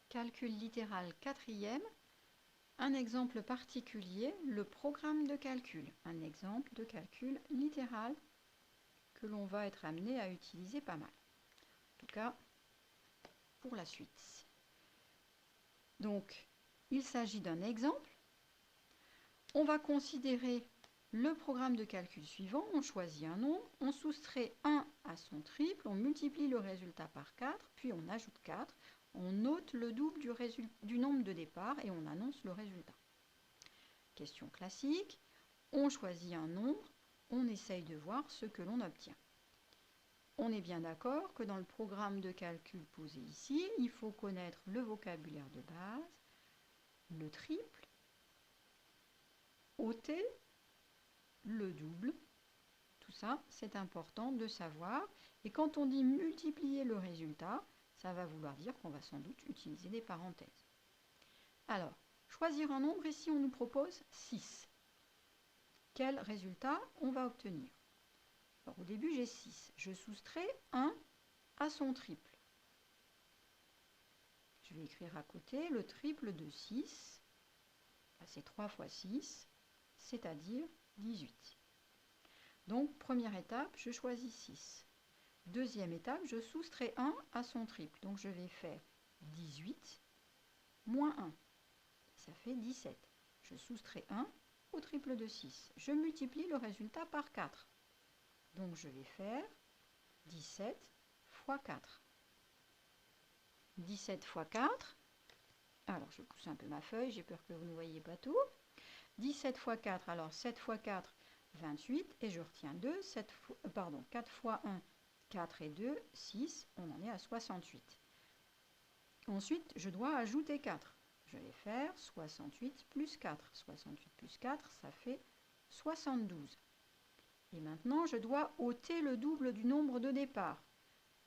Calcul littéral 4e. Un exemple particulier, le programme de calcul. Un exemple de calcul littéral que l'on va être amené à utiliser pas mal. En tout cas, pour la suite. Donc, il s'agit d'un exemple. On va considérer le programme de calcul suivant. On choisit un nombre, on soustrait 1 à son triple, on multiplie le résultat par 4, puis on ajoute 4. On note le double du nombre de départ et on annonce le résultat. Question classique. On choisit un nombre, on essaye de voir ce que l'on obtient. On est bien d'accord que dans le programme de calcul posé ici, il faut connaître le vocabulaire de base, le triple, ôter, le double. Tout ça, c'est important de savoir. Et quand on dit multiplier le résultat, ça va vouloir dire qu'on va sans doute utiliser des parenthèses. Alors, choisir un nombre, ici on nous propose 6. Quel résultat on va obtenir? Alors, au début, j'ai 6. Je soustrais 1 à son triple. Je vais écrire à côté le triple de 6. C'est 3 fois 6, c'est-à-dire 18. Donc, première étape, je choisis 6. Deuxième étape, je soustrais 1 à son triple. Donc, je vais faire 18 moins 1. Ça fait 17. Je soustrais 1 au triple de 6. Je multiplie le résultat par 4. Donc, je vais faire 17 fois 4. 17 fois 4. Alors, je pousse un peu ma feuille, j'ai peur que vous ne voyez pas tout. 17 fois 4, alors 7 fois 4, 28. Et je retiens 2. 4 fois 1, 4 et 2, 6. On en est à 68. Ensuite, je dois ajouter 4. Je vais faire 68 plus 4. 68 plus 4, ça fait 72. Et maintenant, je dois ôter le double du nombre de départ.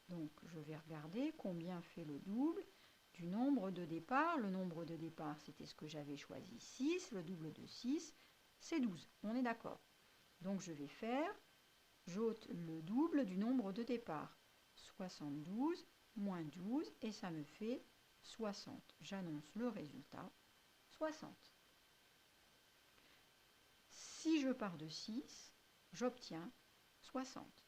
Donc, je vais regarder combien fait le double du nombre de départ. Le nombre de départ, c'était ce que j'avais choisi, 6. Le double de 6, c'est 12. On est d'accord. Donc, je vais faire, j'ôte le double du nombre de départ. 72 moins 12, et ça me fait 60. J'annonce le résultat, 60. Si je pars de 6, j'obtiens 60.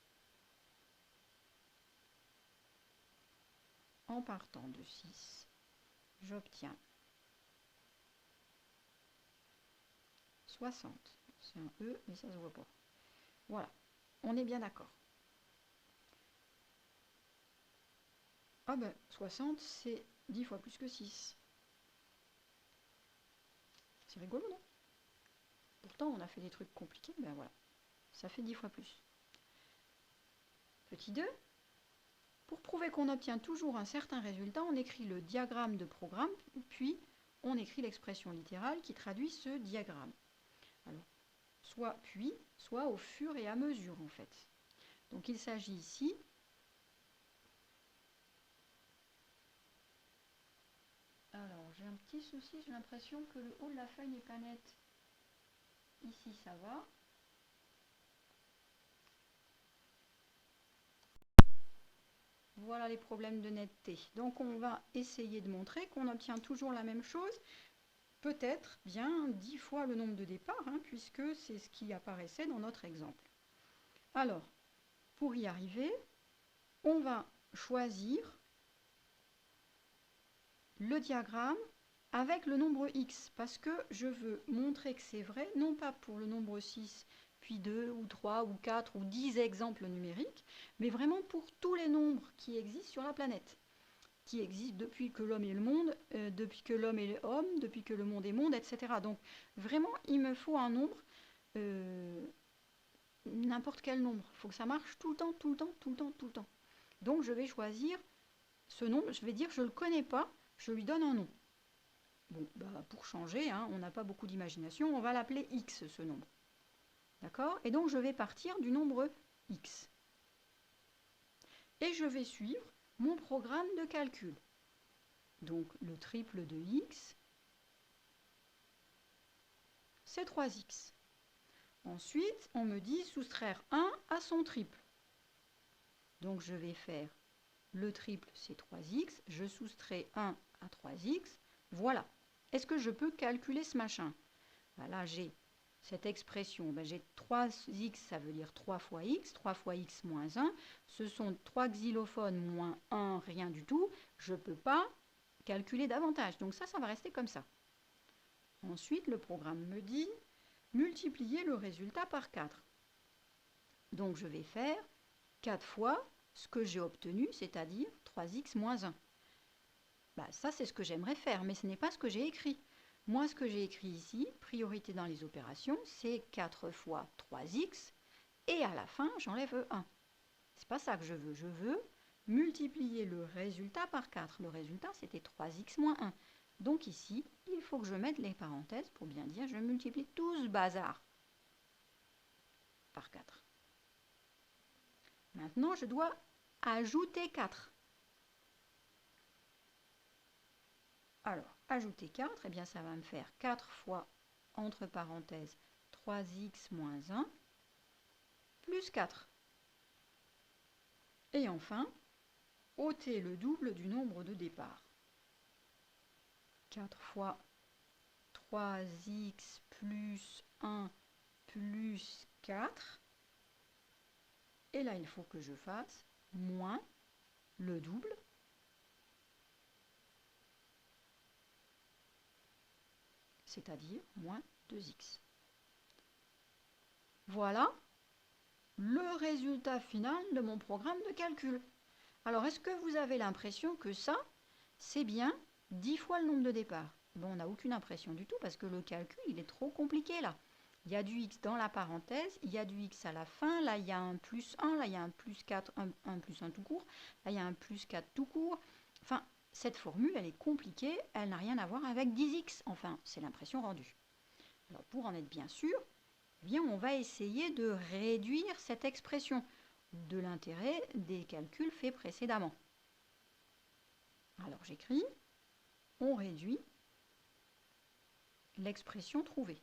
En partant de 6, j'obtiens 60. C'est un E, mais ça ne se voit pas. Voilà, on est bien d'accord. Ah ben, 60, c'est 10 fois plus que 6. C'est rigolo, non? Pourtant, on a fait des trucs compliqués, ben voilà. Ça fait 10 fois plus. Petit 2. Pour prouver qu'on obtient toujours un certain résultat, on écrit le diagramme de programme, puis on écrit l'expression littérale qui traduit ce diagramme. Alors, soit puis, soit au fur et à mesure, en fait. Donc, il s'agit ici alors, j'ai un petit souci, j'ai l'impression que le haut de la feuille n'est pas net. Ici, ça va. Voilà les problèmes de netteté. Donc, on va essayer de montrer qu'on obtient toujours la même chose, peut-être bien 10 fois le nombre de départ, puisque c'est ce qui apparaissait dans notre exemple. Alors, pour y arriver, on va choisir le diagramme avec le nombre x, parce que je veux montrer que c'est vrai, non pas pour le nombre 6, puis 2 ou 3 ou 4 ou 10 exemples numériques, mais vraiment pour tous les nombres qui existent sur la planète, qui existent depuis que l'homme est le monde, depuis que l'homme est homme, depuis que le monde est monde, etc. Donc vraiment, il me faut un nombre, n'importe quel nombre. Il faut que ça marche tout le temps, tout le temps, tout le temps, tout le temps. Donc je vais choisir ce nombre, je vais dire je ne le connais pas, je lui donne un nom. Bon, bah pour changer, on n'a pas beaucoup d'imagination, on va l'appeler x, ce nombre. D'accord? Et donc, je vais partir du nombre x. Et je vais suivre mon programme de calcul. Donc, le triple de x, c'est 3x. Ensuite, on me dit soustraire 1 à son triple. Donc, je vais faire Le triple, c'est 3x. Je soustrais 1 à 3x. Voilà. Est-ce que je peux calculer ce machin? Ben là, j'ai cette expression. Ben, j'ai 3x, ça veut dire 3 fois x. 3 fois x moins 1. Ce sont 3 xylophones moins 1, rien du tout. Je ne peux pas calculer davantage. Donc ça va rester comme ça. Ensuite, le programme me dit multiplier le résultat par 4. Donc je vais faire 4 fois ce que j'ai obtenu, c'est-à-dire 3x moins 1. Bah, ça, c'est ce que j'aimerais faire, mais ce n'est pas ce que j'ai écrit. Moi, ce que j'ai écrit ici, priorité dans les opérations, c'est 4 fois 3x, et à la fin, j'enlève 1. C'est pas ça que je veux. Je veux multiplier le résultat par 4. Le résultat, c'était 3x moins 1. Donc ici, il faut que je mette les parenthèses pour bien dire je multiplie tout ce bazar par 4. Maintenant, je dois ajouter 4. Alors, ajouter 4, eh bien ça va me faire 4 fois, entre parenthèses, 3x moins 1, plus 4. Et enfin, ôter le double du nombre de départ. 4 fois 3x plus 1 plus 4. Et là, il faut que je fasse moins le double. C'est-à-dire moins 2x. Voilà le résultat final de mon programme de calcul. Alors, est-ce que vous avez l'impression que ça, c'est bien 10 fois le nombre de départ? Bon, on n'a aucune impression du tout parce que le calcul, il est trop compliqué là. Il y a du x dans la parenthèse, il y a du x à la fin, là il y a un plus 1, là il y a un plus 4, un plus 1 tout court, là il y a un plus 4 tout court. Enfin, cette formule, elle est compliquée, elle n'a rien à voir avec 10x. Enfin, c'est l'impression rendue. Alors, pour en être bien sûr, eh bien, on va essayer de réduire cette expression de l'intérêt des calculs faits précédemment. Alors, j'écris, on réduit l'expression trouvée.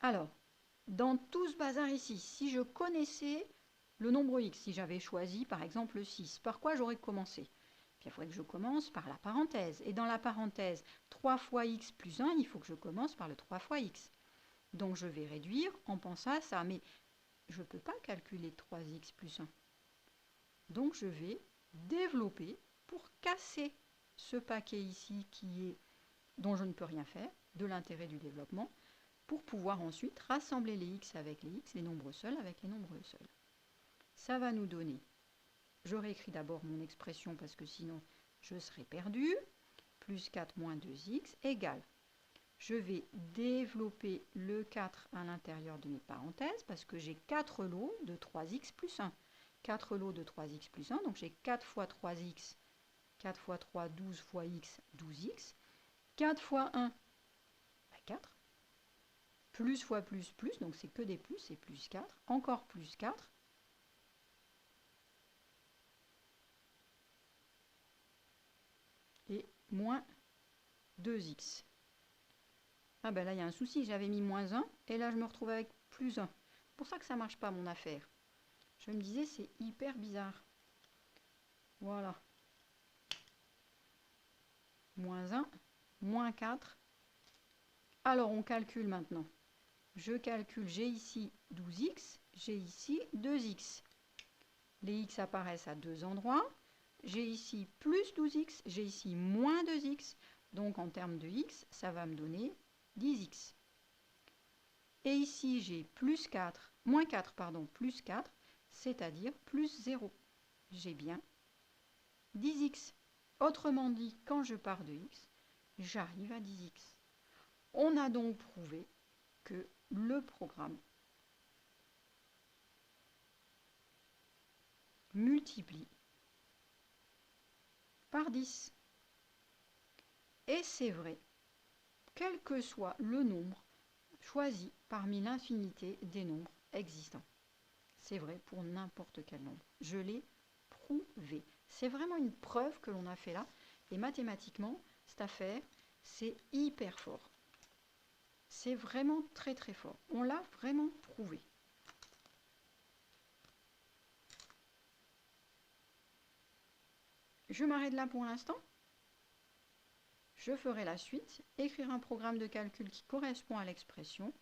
Alors, dans tout ce bazar ici, si je connaissais le nombre x, si j'avais choisi par exemple le 6, par quoi j'aurais commencé? Puis il faudrait que je commence par la parenthèse. Et dans la parenthèse, 3 fois x plus 1, il faut que je commence par le 3 fois x. Donc je vais réduire en pensant à ça. Mais je ne peux pas calculer 3x plus 1. Donc je vais développer pour casser ce paquet ici dont je ne peux rien faire, de l'intérêt du développement, pour pouvoir ensuite rassembler les x avec les x, les nombres seuls avec les nombres seuls. Ça va nous donner, je réécris d'abord mon expression parce que sinon je serai perdu, plus 4 moins 2x égale. Je vais développer le 4 à l'intérieur de mes parenthèses parce que j'ai 4 lots de 3x plus 1. 4 lots de 3x plus 1, donc j'ai 4 fois 3x, 4 fois 3, 12 fois x, 12x. 4 fois 1, 4. Plus fois plus, plus, donc c'est que des plus, c'est plus 4. Encore plus 4. Et moins 2x. Ah ben là, il y a un souci, j'avais mis moins 1, et là, je me retrouve avec plus 1. C'est pour ça que ça ne marche pas, mon affaire. Je me disais, c'est hyper bizarre. Voilà. Moins 1, moins 4. Alors, on calcule maintenant. Je calcule, j'ai ici 12x, j'ai ici 2x. Les x apparaissent à deux endroits. J'ai ici plus 12x, j'ai ici moins 2x. Donc, en termes de x, ça va me donner 10x. Et ici, j'ai plus 4, moins 4, pardon, plus 4, c'est-à-dire plus 0. J'ai bien 10x. Autrement dit, quand je pars de x, j'arrive à 10x. On a donc prouvé que le programme multiplie par 10. Et c'est vrai, quel que soit le nombre choisi parmi l'infinité des nombres existants. C'est vrai pour n'importe quel nombre. Je l'ai prouvé. C'est vraiment une preuve que l'on a fait là. Et mathématiquement, cette affaire, c'est hyper fort. C'est vraiment très très fort. On l'a vraiment prouvé. Je m'arrête là pour l'instant. Je ferai la suite, écrire un programme de calcul qui correspond à l'expression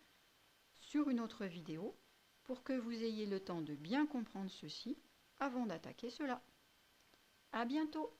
sur une autre vidéo pour que vous ayez le temps de bien comprendre ceci avant d'attaquer cela. À bientôt!